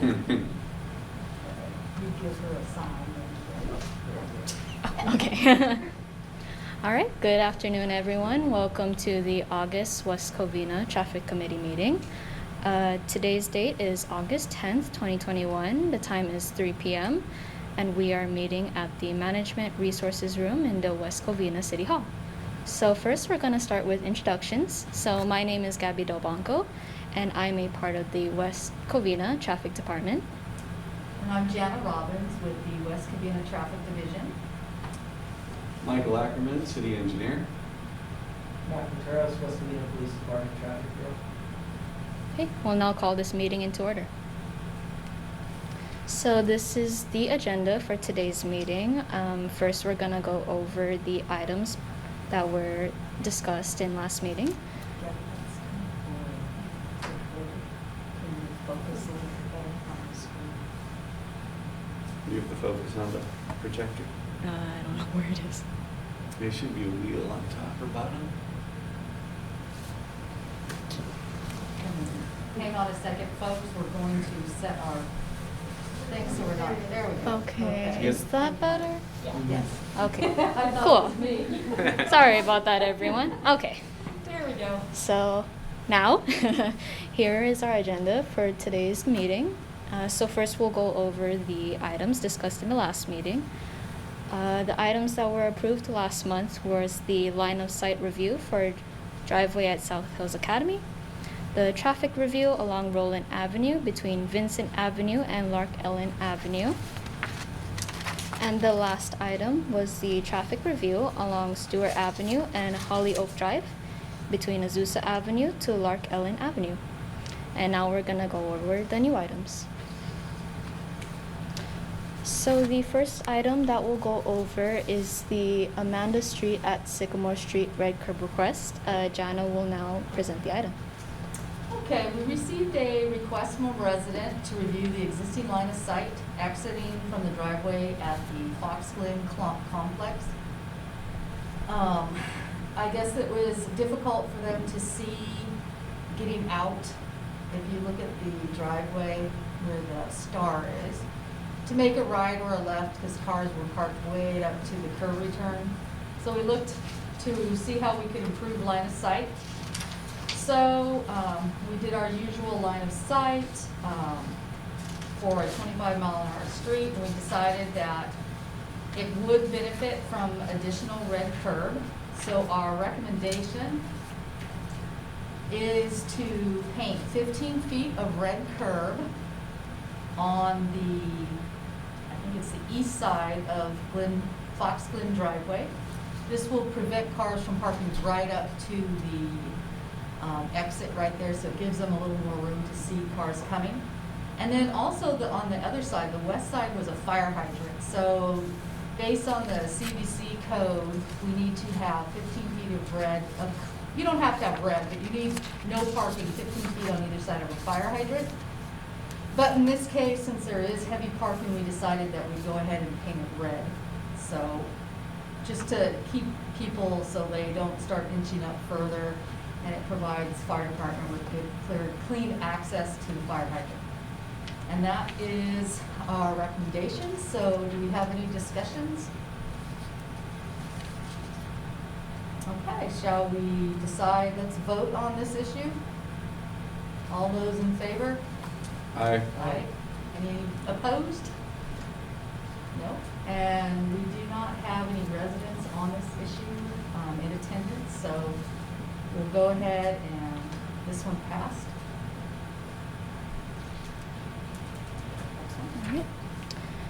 give her a sign. Okay. All right. Good afternoon, everyone. Welcome to the August West Covina Traffic Committee meeting. Today's date is August 10th, 2021. The time is 3 p.m. and we are meeting at the Management Resources Room in the West Covina City Hall. So first, we're going to start with introductions. So my name is Gabby Del Banco, and I'm a part of the West Covina Traffic Department. And I'm Jana Robbins with the West Covina Traffic Division. Michael Ackerman, City Engineer. Mark Contreras, West Covina Police Department Traffic Bureau. Okay, we'll now call this meeting into order. So this is the agenda for today's meeting. First, we're gonna go over the items that were discussed in last meeting. Can you focus a little bit better on the screen? You have to focus on the projector. I don't know where it is. There should be a wheel on top or bottom. Hang on a second, folks. We're going to set our thing so we're not, there we go. Okay, Yes. is that better? Yes. Okay, I thought it cool. was me. Sorry about that, everyone. Okay, There we go. so now here is our agenda for today's meeting. So first we'll go over the items discussed in the last meeting. The items that were approved last month was the line of sight review for driveway at South Hills Academy, the traffic review along Roland Avenue between Vincent Avenue and Lark Ellen Avenue. And the last item was the traffic review along Stewart Avenue and Holly Oak Drive between Azusa Avenue to Lark Ellen Avenue. And now we're gonna go over the new items. So the first item that we'll go over is the Amanda Street at Sycamore Street red curb request. Jana will now present the item. Okay, we received a request from a resident to review the existing line of sight exiting from the driveway at the Fox Glen complex. I guess it was difficult for them to see getting out. If you look at the driveway where the star is, to make a right or a left because cars were parked way up to the curb return. So we looked to see how we could improve line of sight. So we did our usual line of sight for a 25-mile-an-hour street, and we decided that it would benefit from additional red curb. So our recommendation is to paint 15 feet of red curb on the, I think it's the east side of Fox Glen driveway. This will prevent cars from parking right up to the exit right there, so it gives them a little more room to see cars coming. And then also on the other side, the west side was a fire hydrant. So based on the CVC code, we need to have 15 feet of red. You don't have to have red, but you need no parking 15 feet on either side of a fire hydrant. But in this case, since there is heavy parking, we decided that we'd go ahead and paint it red. So just to keep people so they don't start inching up further, and it provides fire department with good, clean access to the fire hydrant. And that is our recommendation. So do we have any discussions? Okay, shall we decide, let's vote on this issue? All those in favor? Aye. Aye. Any opposed? No. And we do not have any residents on this issue in attendance, so we'll go ahead and this one passed. All right.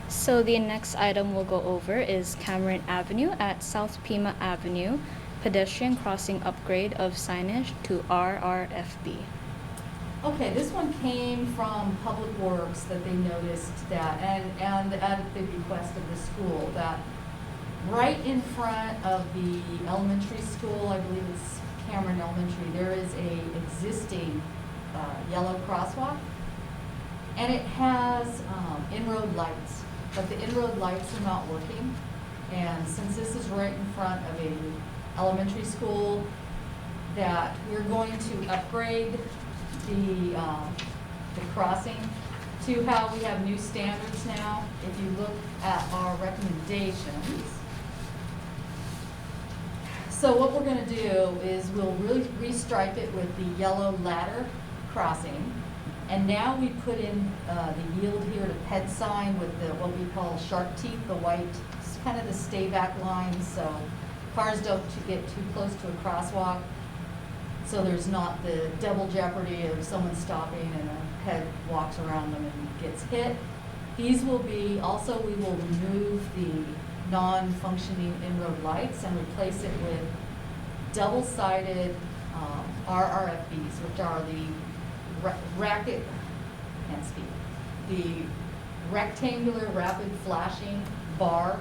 So the next item we'll go over is Cameron Avenue at South Pima Avenue, pedestrian crossing upgrade of signage to RRFB. Okay, this one came from Public Works that they noticed that, and at the request of the school, that right in front of the elementary school, I believe it's Cameron Elementary, there is a existing yellow crosswalk, and it has in-road lights, but the in-road lights are not working. And since this is right in front of a elementary school, that we're going to upgrade the crossing to how we have new standards now. If you look at our recommendations. So what we're gonna do is we'll really restripe it with the yellow ladder crossing. And now we put in the yield here to ped sign with the, what we call shark teeth, the white, it's kind of the stay back line, so cars don't get too close to a crosswalk. So there's not the double jeopardy of someone stopping and a ped walks around them and gets hit. These will be, also we will remove the non-functioning in-road lights and replace it with double-sided RRFBs, which are the the rectangular rapid flashing bar,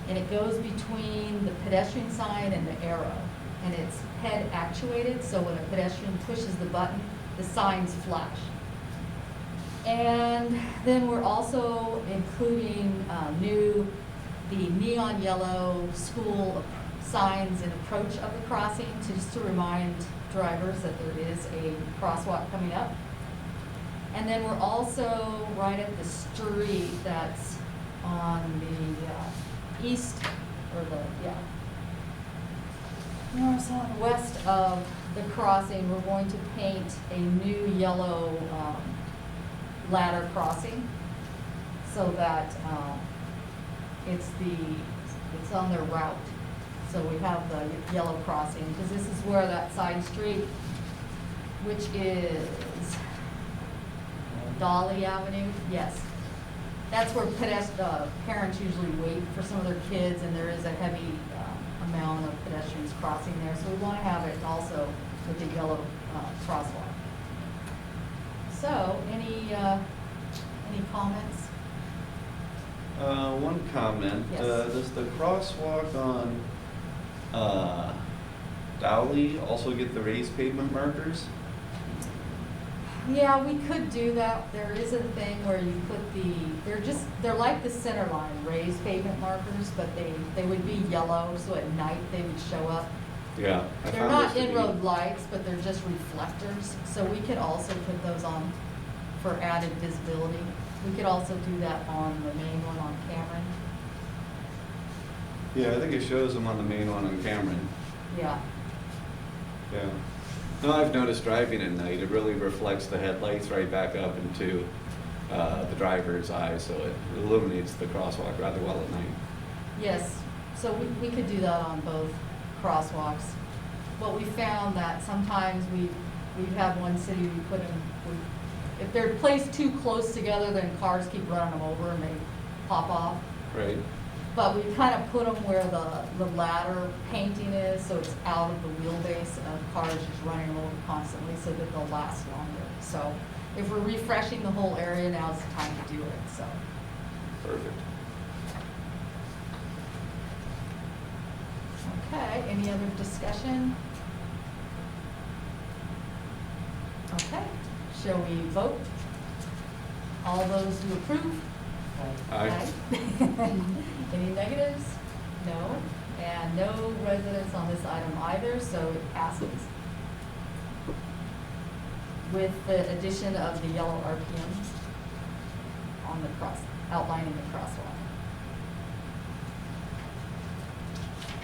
and it goes between the pedestrian sign and the arrow. And it's head actuated, so when a pedestrian pushes the button, the signs flash. And then we're also including the neon yellow school signs and approach of the crossing just to remind drivers that there is a crosswalk coming up. And then we're also right at the street that's on the east, or north, south, west of the crossing. We're going to paint a new yellow ladder crossing so that it's on their route. So we have the yellow crossing, because this is where that side street, which is Dolly Avenue, yes. That's where parents usually wait for some of their kids, and there is a heavy amount of pedestrians crossing there. So we want to have it also with the yellow crosswalk. So, any comments? One comment. Yes. Does the crosswalk on Dowley also get the raised pavement markers? Yeah, we could do that. There is a thing where you put they're like the center line raised pavement markers, but they would be yellow, so at night they would show up. Yeah. They're not in-road lights, but they're just reflectors, so we could also put those on for added visibility. We could also do that on the main one on Cameron. Yeah, I think it shows them on the main one on Cameron. Yeah. Yeah. No, I've noticed driving at night, it really reflects the headlights right back up into the driver's eyes, so it illuminates the crosswalk rather well at night. Yes, so we could do that on both crosswalks. But we found that sometimes we've had one city, we put them, if they're placed too close together, then cars keep running them over and they pop off. Right. But we kind of put them where the ladder painting is, so it's out of the wheelbase of cars just running them over constantly, so that they'll last longer. So if we're refreshing the whole area, now's the time to do it, so. Perfect. Okay, any other discussion? Okay, shall we vote? All those who approve? Aye. Any negatives? No. And no residents on this item either, so it passes. With the addition of the yellow RPMs on the outlining the crosswalk.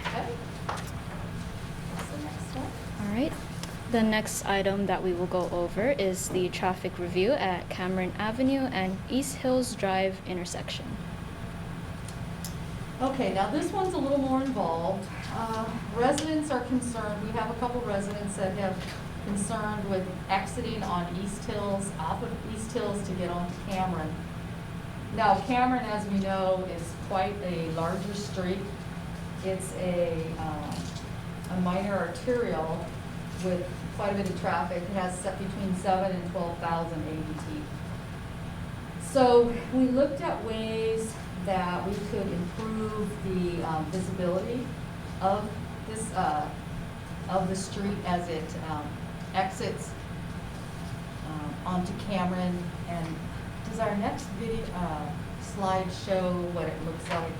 Okay. What's the next one? All right. The next item that we will go over is the traffic review at Cameron Avenue and East Hills Drive intersection. Okay, now this one's a little more involved. Residents are concerned, we have a couple residents that have concerned with exiting on East Hills, off of East Hills to get onto Cameron. Now Cameron, as we know, is quite a larger street. It's a minor arterial with quite a bit of traffic. It has between 7,000 and 12,000 ADT. So we looked at ways that we could improve the visibility of this of the street as it exits onto Cameron. And does our next video slide show what it looks like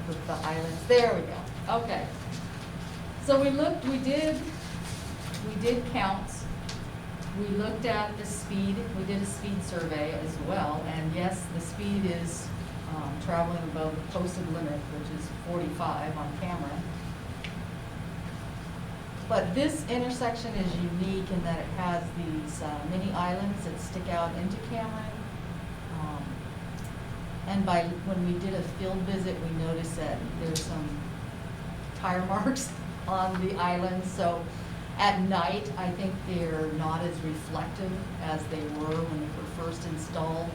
with the islands? There we go. Okay. So we did count we looked at the speed, we did a speed survey as well, and yes, the speed is traveling above the posted limit, which is 45 on camera. But this intersection is unique in that it has these mini islands that stick out into Cameron. And when we did a field visit, we noticed that there's some tire marks on the islands. So at night, I think they're not as reflective as they were when they were first installed.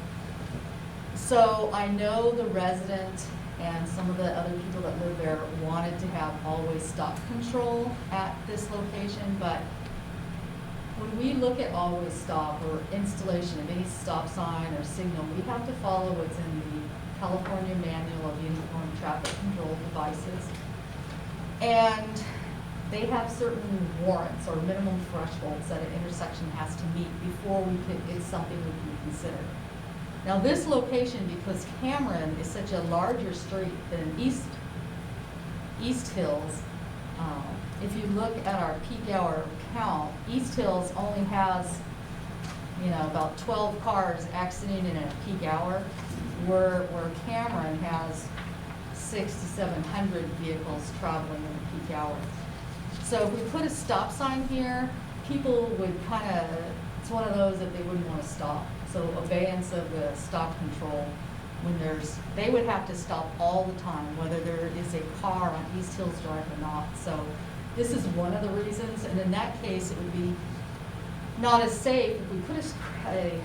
So I know the resident and some of the other people that live there wanted to have always stop control at this location, but when we look at always stop or installation of any stop sign or signal, we have to follow what's in the California Manual of Uniform Traffic Control Devices. And they have certain warrants or minimum thresholds that an intersection has to meet before it's something we can consider. Now this location, because Cameron is such a larger street than East Hills, if you look at our peak hour count, East Hills only has, about 12 cars exiting in a peak hour, where Cameron has 600 to 700 vehicles traveling in a peak hour. So if we put a stop sign here, people would it's one of those that they wouldn't want to stop. So abeyance of the stop control, they would have to stop all the time, whether there is a car on East Hills Drive or not. So this is one of the reasons, and in that case, it would be not as safe. If we put a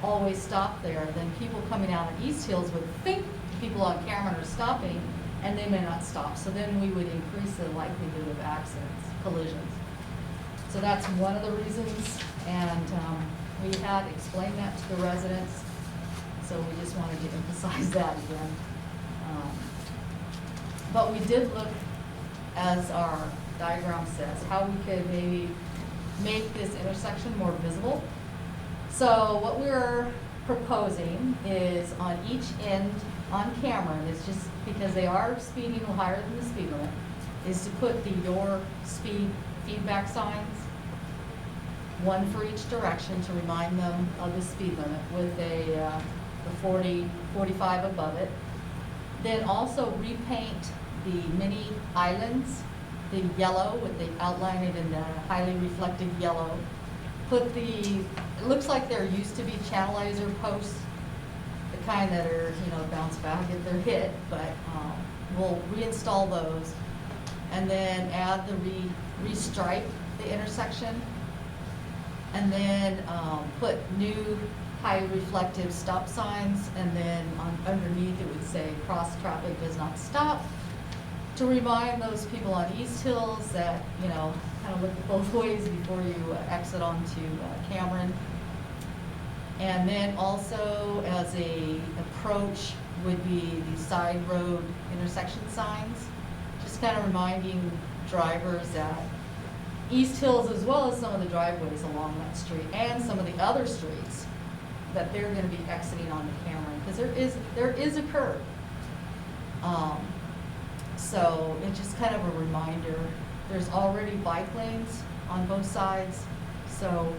always stop there, then people coming out of East Hills would think people on Cameron are stopping, and they may not stop. So then we would increase the likelihood of accidents, collisions. So that's one of the reasons, and we had explained that to the residents, so we just wanted to emphasize that again. But we did look, as our diagram says, how we could maybe make this intersection more visible. So what we're proposing is on each end on Cameron, it's just because they are speeding higher than the speed limit, is to put the your speed feedback signs, one for each direction to remind them of the speed limit with the 40, 45 above it. Then also repaint the mini islands, the yellow, with the outline it in the highly reflective yellow. Put it looks like there used to be channelizer posts, the kind that are, bounce back if they're hit, but we'll reinstall those. And then add the restripe the intersection. And then put new high reflective stop signs, and then underneath it would say cross traffic does not stop, to remind those people on East Hills that, kind of look both ways before you exit onto Cameron. And then also as a approach would be the side road intersection signs, just kind of reminding drivers that East Hills, as well as some of the driveways along that street and some of the other streets, that they're going to be exiting onto Cameron, because there is a curve. So it's just kind of a reminder. There's already bike lanes on both sides, so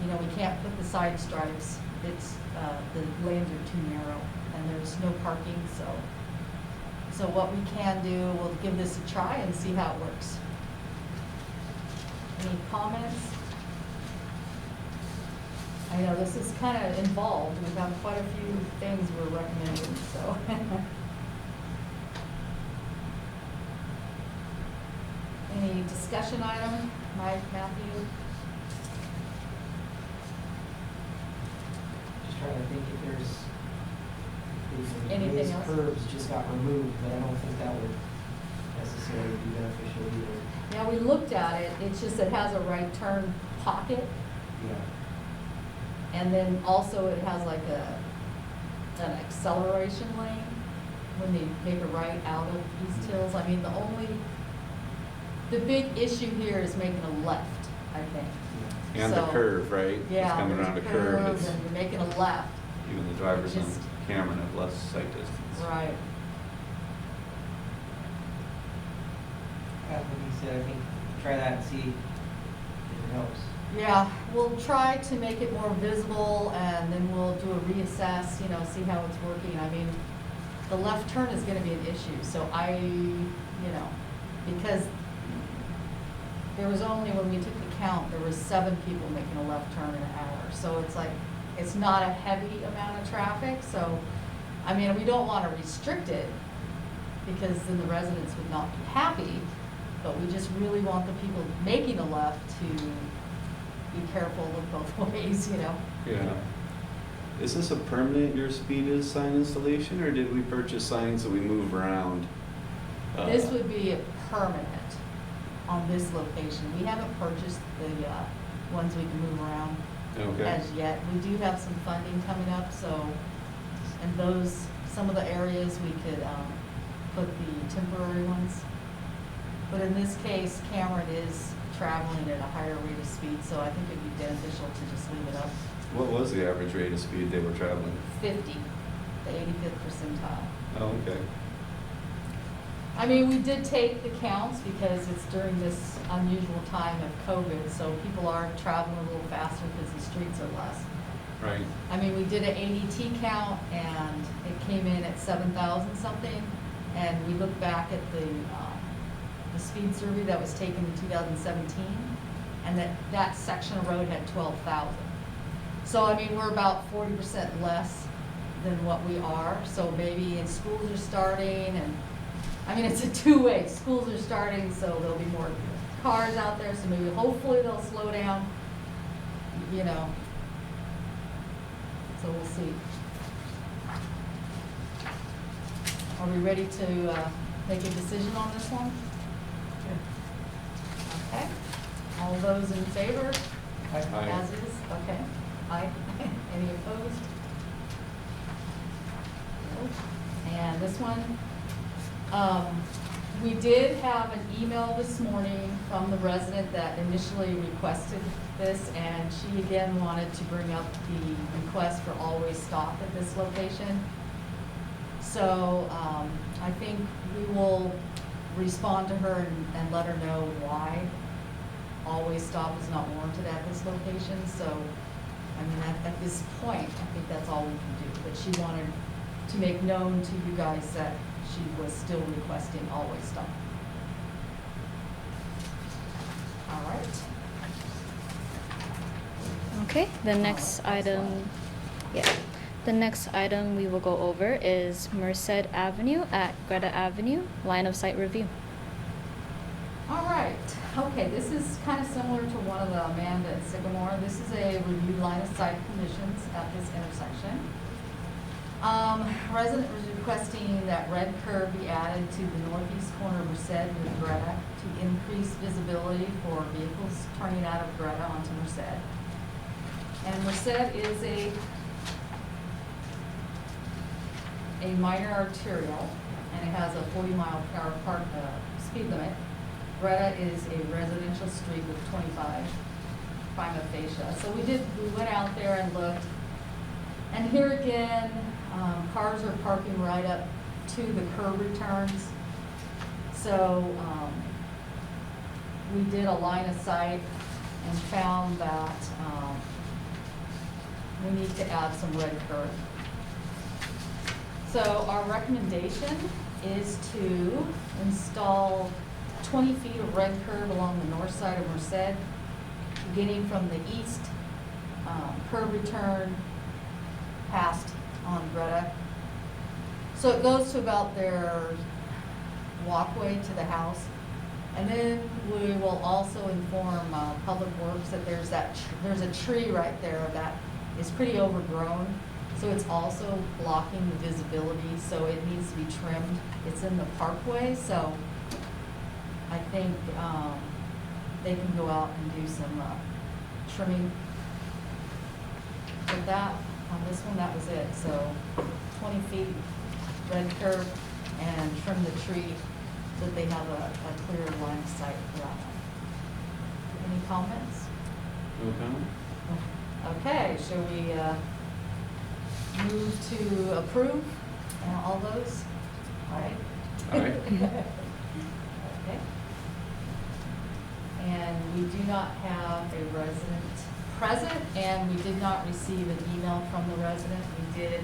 we can't put the side stripes. It's the lanes are too narrow, and there's no parking. So what we can do, we'll give this a try and see how it works. Any comments? I know this is kind of involved. We've got quite a few things we're recommending, so. Any discussion item? Mike, Matthew? Just trying to think if Anything these else? curbs just got removed, but I don't think that would necessarily be beneficial either. Yeah, we looked at it. It's just it has a right turn pocket, Yeah. and then also it has like an acceleration lane when they make a right out of East Hills. I mean, the big issue here is making a left, I think. And So, the curve, right? Yeah, It's coming there's around a a curve. curve, It's, and you're making a left. even the drivers on Just- Cameron have less sight distance. Right. Like you said, I think try that and see if it helps. Yeah, we'll try to make it more visible and then we'll do a reassess, you know, see how it's working. I mean, the left turn is gonna be an issue, so because there was only, when we took the count, there was 7 people making a left turn in an hour. So it's like, it's not a heavy amount of traffic, so, I mean, we don't wanna restrict it because then the residents would not be happy, but we just really want the people making a left to be careful of both ways, you know? Yeah. Is this a permanent your speed is sign installation, or did we purchase signs that we move around? This would be a permanent on this location. We haven't purchased the ones we can move around Okay. as yet. We do have some funding coming up, so, and some of the areas we could put the temporary ones. But in this case, Cameron is traveling at a higher rate of speed, so I think it'd be beneficial to just leave it up. What was the average rate of speed they were traveling? 50, the 85th percentile. Oh, okay. I mean, we did take the counts because it's during this unusual time of COVID, so people are traveling a little faster because the streets are less. Right. I mean, we did an ADT count and it came in at 7,000 something, and we looked back at the speed survey that was taken in 2017, and that section of road had 12,000. So, I mean, we're about 40% less than what we are, so maybe, and schools are starting, and, I mean, it's a two-way. Schools are starting, so there'll be more cars out there, so maybe hopefully they'll slow down, you know. So we'll see. Are we ready to make a decision on this one? Okay. All those in favor? Aye. As is? Okay. Aye. Any opposed? No. And this one, we did have an email this morning from the resident that initially requested this, and she again wanted to bring up the request for always stop at this location. So I think we will respond to her and let her know why always stop is not warranted at this location. So, I mean, at this point, I think that's all we can do. But she wanted to make known to you guys that she was still requesting always stop. All right. Okay, the next item, the next item we will go over is Merced Avenue at Greta Avenue, line of sight review. All right, okay, this is kind of similar to one of the Amanda and Sycamore. This is a reviewed line of sight conditions at this intersection. Resident was requesting that red curb be added to the northeast corner of Merced with Greta to increase visibility for vehicles turning out of Greta onto Merced. And Merced is a minor arterial, and it has a 40-mile-per-hour speed limit. Greta is a residential street with 25 prima facie. So we went out there and looked, and here again, cars are parking right up to the curb returns. So we did a line of sight and found that we need to add some red curb. So our recommendation is to install 20 feet of red curb along the north side of Merced, beginning from the east curb return past on Greta. So it goes to about their walkway to the house. And then we will also inform Public Works that there's a tree right there that is pretty overgrown. So it's also blocking the visibility, so it needs to be trimmed. It's in the parkway, so I think they can go out and do some trimming. With that, on this one, that was it. So 20 feet red curb and trim the tree so that they have a clear line of sight for that one. Any comments? No comment? Okay, shall we move to approve all those? All right. All right. Okay. and we do not have a resident present, and we did not receive an email from the resident. We did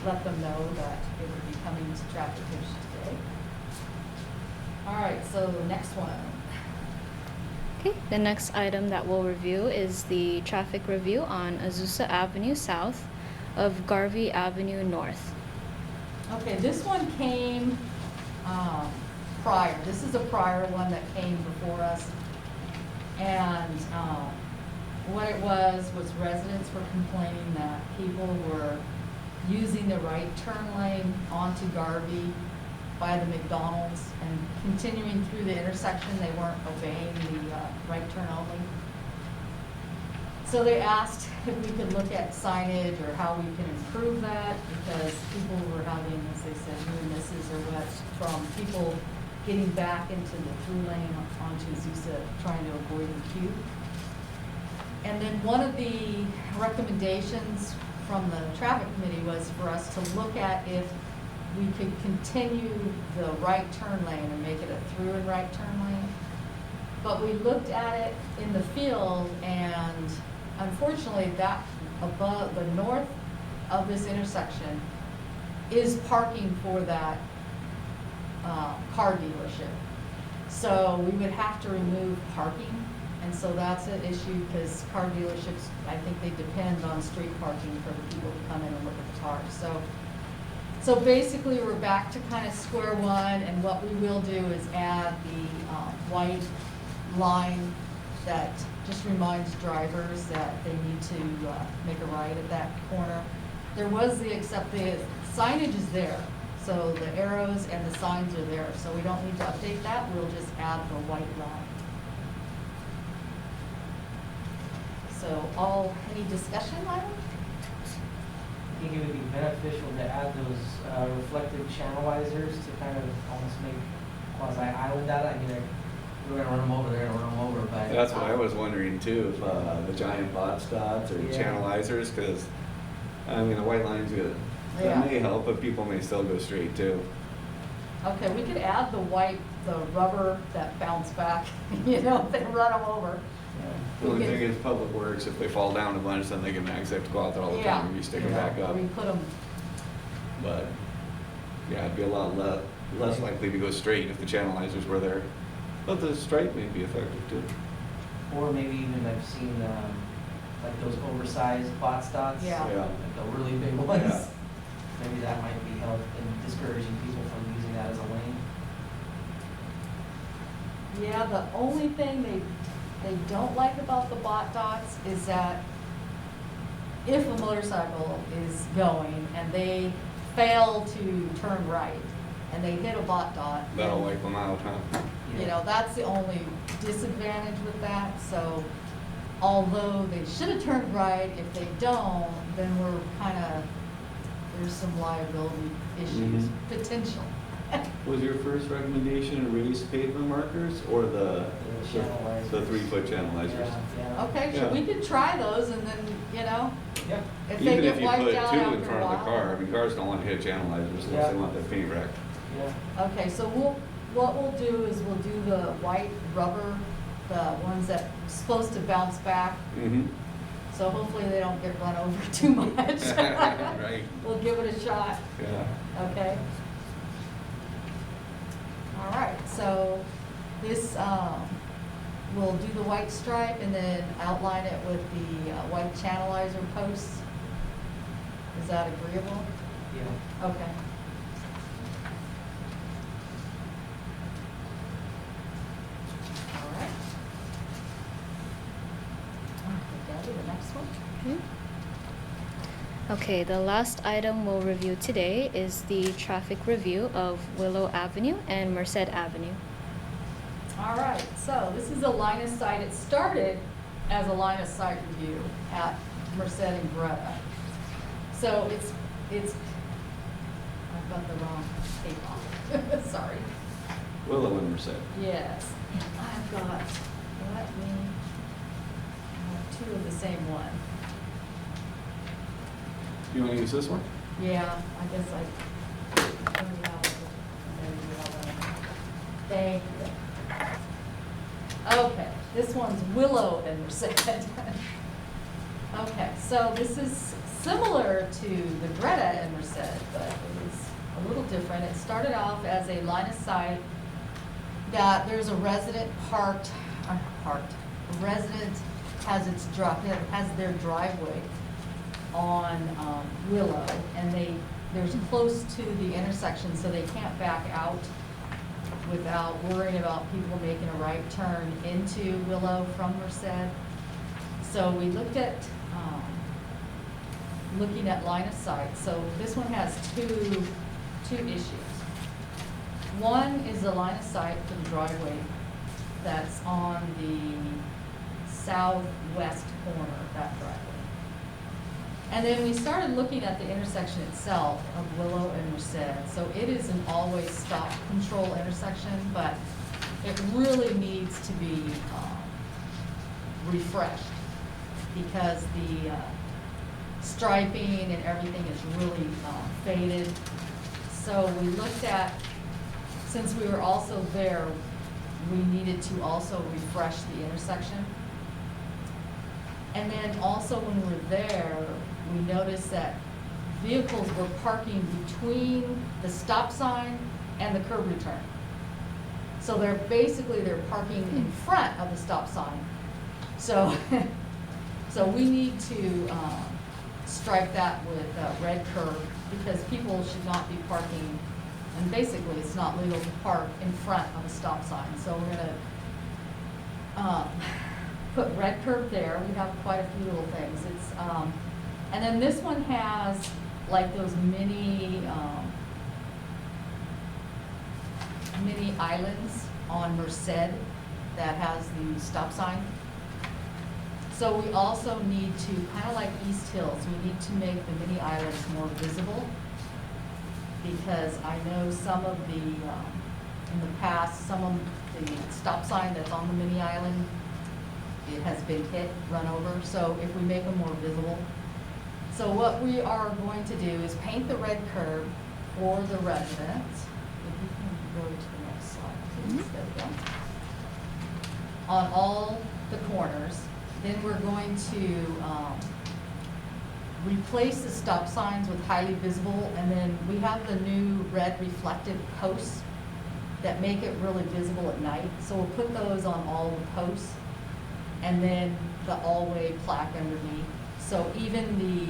let them know that it would be coming to traffic commission today. All right, so the next one. Okay, the next item that we'll review is the traffic review on Azusa Avenue South of Garvey Avenue North. Okay, this one came prior. This is a prior one that came before us. And what it was residents were complaining that people were using the right turn lane onto Garvey by the McDonald's and continuing through the intersection. They weren't obeying the right turn only. So they asked if we could look at signage or how we can improve that, because people were having, as they said, near misses or what, from people getting back into the through lane onto Azusa, trying to avoid the queue. And then one of the recommendations from the traffic committee was for us to look at if we could continue the right turn lane and make it a through and right turn lane. But we looked at it in the field, and unfortunately that above the north of this intersection is parking for that car dealership. So we would have to remove parking, and so that's an issue because car dealerships, I think they depend on street parking for the people to come in and look at the cars. So basically we're back to kind of square one, and what we will do is add the white line that just reminds drivers that they need to make a right at that corner. There was the signage is there. So the arrows and the signs are there, so we don't need to update that. We'll just add the white line. So any discussion, Myron? I think it would be beneficial to add those reflective channelizers to kind of almost make quasi-island out of it. I mean, we're gonna run them over, they're gonna run them over, but. That's what I was wondering too, if the giant bot stops or Yeah. channelizers, because, I mean, the white line's good. Yeah. That may help, but people may still go straight too. Okay, we could add the rubber that bounce back, you know, if they run them over. The only We thing could- is public works, if they fall down a bunch, then they can max have to go out there all the time and re-stick them back up. We put them, But, yeah, it'd be a lot less likely to go straight if the channelizers were there. But the stripe may be effective too. Or maybe even I've seen like those oversized bot stops. Yeah. Yeah. Like the really big ones. Yeah. Maybe that might be help in discouraging people from using that as a lane. yeah, the only thing they don't like about the bot dots is that if a motorcycle is going and they fail to turn right and they hit a bot dot. That'll then, wipe them out, huh? You know, that's the only disadvantage with that. So although they should have turned right, if they don't, then we're there's some liability issues, Mhm. potential. Was your first recommendation raised pavement markers or the channelizers. 3-foot channelizers? Yeah. Okay, so Yeah. we could try those, and then, you know, Yeah. if they Even get if you wiped put out two after in a front of the while. car, I mean, cars don't want to hit channelizers unless they Yeah. want their paint wrecked. Yeah. Okay, so what we'll do is we'll do the white rubber, the ones that are supposed to bounce back. Mm-hmm. So hopefully they don't get run over too much. Right. We'll give it a shot, Yeah. okay? All right, so this, we'll do the white stripe and then outline it with the white channelizer posts. Is that agreeable? Yeah. Okay. All right. Okay, the next one. Okay, the last item we'll review today is the traffic review of Willow Avenue and Merced Avenue. All right, so this is a line of sight. It started as a line of sight review at Merced and Greta. So it's, I've got the wrong tape on, sorry. Willow and Merced. Yes, I've got, let me, I have two of the same one. You want to use this one? Yeah, I guess I, there you go. Thank you. Okay, this one's Willow and Merced. Okay, so this is similar to the Greta and Merced, but it was a little different. It started off as a line of sight that there's a resident a resident has their driveway on Willow, and they're close to the intersection, so they can't back out without worrying about people making a right turn into Willow from Merced. So we looked at looking at line of sight. So this one has two issues. One is the line of sight for the driveway that's on the southwest corner of that driveway. And then we started looking at the intersection itself of Willow and Merced. So it is an always stop control intersection, but it really needs to be refreshed because the striping and everything is really faded. So we looked at, since we were also there, we needed to also refresh the intersection. And then also when we were there, we noticed that vehicles were parking between the stop sign and the curb return. So they're parking in front of the stop sign. So, so we need to stripe that with red curb because people should not be parking, and basically it's not legal to park in front of a stop sign. So we're gonna put red curb there. We have quite a few little things. It's and then this one has like those mini islands on Merced that has the stop sign. So we also need to, kind of like East Hills, we need to make the mini islands more visible because I know some of the, in the past, some of the stop sign that's on the mini island, it has been hit, run over. So if we make them more visible. So what we are going to do is paint the red curb for the residents. If you can go to the next slide, please. There we go. On all the corners. Then we're going to replace the stop signs with highly visible, and then we have the new red reflective posts that make it really visible at night. So we'll put those on all the posts, and then the all-way plaque underneath. So even the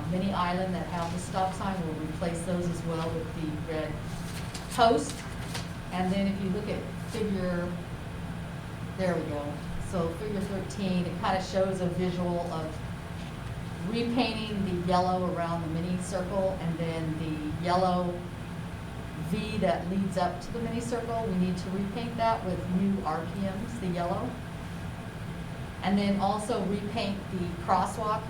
mini island that have the stop sign, we'll replace those as well with the red post. And then if you look at figure, there we go. So figure 13, it kind of shows a visual of repainting the yellow around the mini circle, and then the yellow V that leads up to the mini circle, we need to repaint that with new RPMs, the yellow. And then also repaint the crosswalk.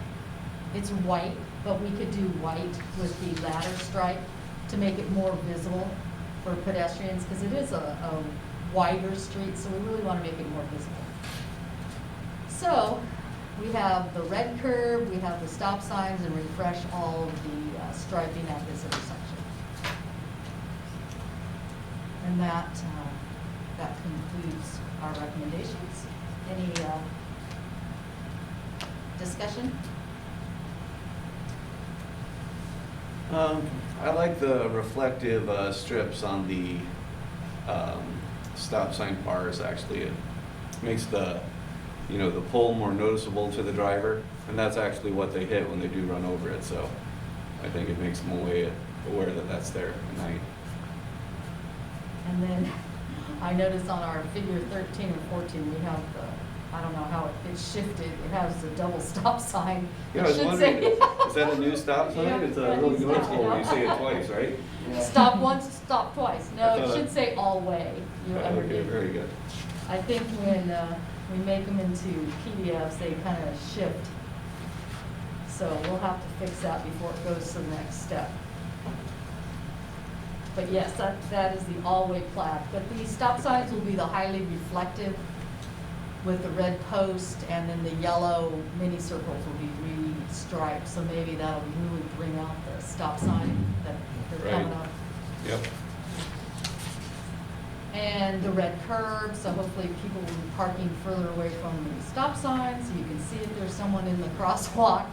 It's white, but we could do white with the ladder stripe to make it more visible for pedestrians, because it is a wider street, so we really want to make it more visible. So we have the red curb, we have the stop signs, and refresh all of the striping at this intersection. And that concludes our recommendations. Any discussion? I like the reflective strips on the stop sign bars. Actually, it makes the the pole more noticeable to the driver, and that's actually what they hit when they do run over it. So I think it makes them aware that that's there at night. And then I noticed on our figure 13 and 14, we have the, I don't know how it's shifted, it has the double stop sign. Yeah, I was wondering, is that a new stop sign? Yeah, It's that really is noticeable now. when you say it twice, right? Stop once, stop twice. No, I it thought should say all way. You Okay, underneath. very good. I think when we make them into PDFs, they kind of shift. So we'll have to fix that before it goes to the next step. But yes, that is the all-way plaque. But the stop signs will be the highly reflective with the red post, and then the yellow mini circles will be re-striped. So maybe that'll really bring out the stop sign that they're coming Right. up. Yep. And the red curb, so hopefully people will be parking further away from the stop sign, so you can see if there's someone in the crosswalk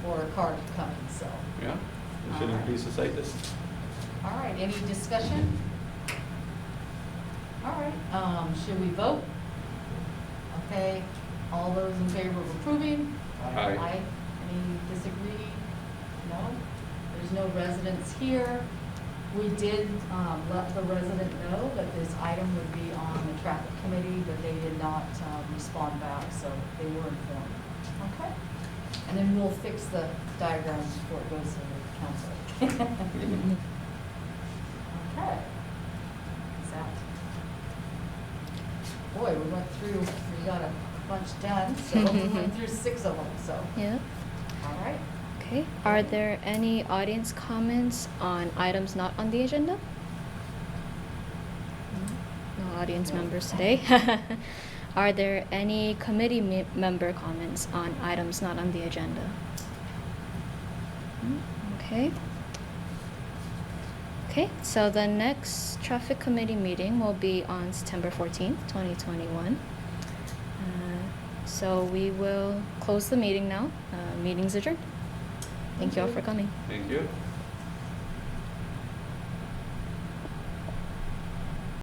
or a car coming, so. Yeah, it should Alright. increase the sight distance. All right, any discussion? All right, should we vote? Okay, all those in favor of approving? Aye. Any disagree? No? There's no residents here. We did let the resident know that this item would be on the traffic committee, but they did not respond back, so they were informed. Okay? And then we'll fix the diagrams before it goes to the council. Okay. Is that? Boy, we got a bunch done, so we went through 6 of them, so. Yeah. All right. Okay. Are there any audience comments on items not on the agenda? No audience members today. Are there any committee member comments on items not on the agenda? Okay. Okay, so the next traffic committee meeting will be on September 14th, 2021. So we will close the meeting now. Meeting's adjourned. Thank you all for coming. Thank you.